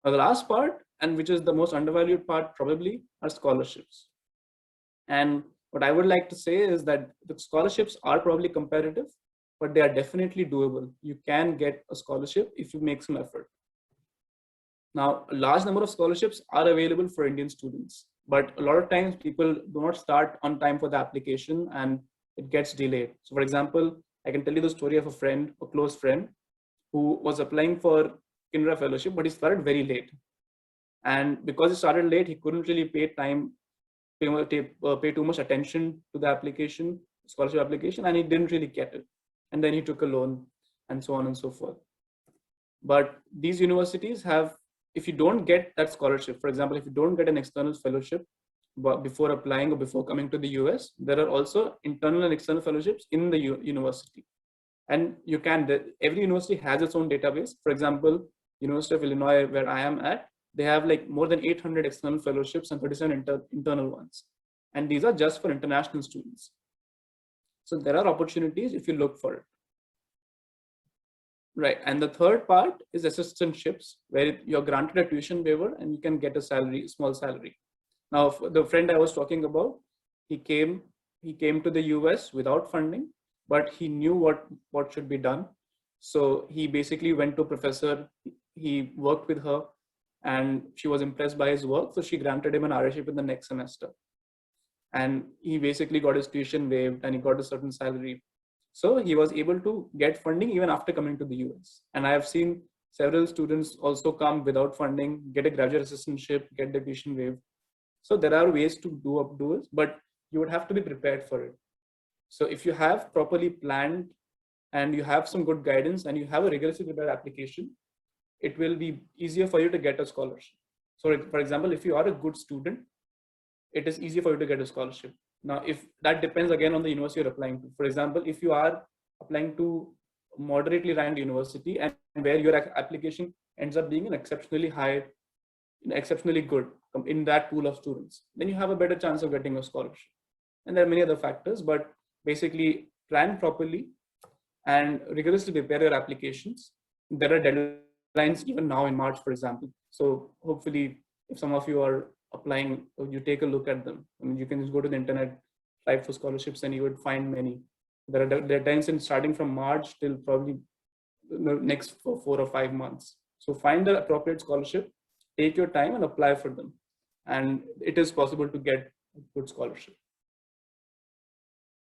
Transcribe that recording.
Now, the last part, and which is the most undervalued part probably, are scholarships. And what I would like to say is that the scholarships are probably competitive, but they are definitely doable. You can get a scholarship if you make some effort. Now, a large number of scholarships are available for Indian students, but a lot of times people do not start on time for the application and it gets delayed. So, for example, I can tell you the story of a friend, a close friend, who was applying for Kindra fellowship, but he started very late. And because he started late, he couldn't really pay too much attention to the application, scholarship application, and he didn't really get it. And then he took a loan and so on and so forth. But these universities have, if you don't get that scholarship, for example, if you don't get an external fellowship before applying or before coming to the US, there are also internal and external fellowships in the university. And you can, every university has its own database. For example, University of Illinois, where I am at, they have like more than 800 external fellowships and 37 internal ones. And these are just for international students. So there are opportunities if you look for it. Right. And the third part is assistantships, where you're granted a tuition waiver and you can get a salary, small salary. Now, the friend I was talking about, he came to the US without funding, but he knew what should be done. So he basically went to a professor, he worked with her, and she was impressed by his work. So she granted him an RShip in the next semester. And he basically got his tuition waived and he got a certain salary. So he was able to get funding even after coming to the US. And I have seen several students also come without funding, get a graduate assistantship, get the tuition waived. So there are ways to do it, but you would have to be prepared for it. So if you have properly planned and you have some good guidance and you have a rigorously prepared application, it will be easier for you to get a scholarship. So for example, if you are a good student, it is easy for you to get a scholarship. Now, if that depends again on the university you're applying to. For example, if you are applying to a moderately ranked university and where your application ends up being an exceptionally high, exceptionally good in that pool of students, then you have a better chance of getting a scholarship. And there are many other factors, but basically plan properly and rigorously prepare your applications. There are deadlines even now in March, for example. So hopefully, if some of you are applying, you take a look at them. I mean, you can just go to the internet, type for scholarships, and you would find many. There are deadlines in starting from March till probably the next 4 or 5 months. So find the appropriate scholarship, take your time and apply for them. And it is possible to get a good scholarship.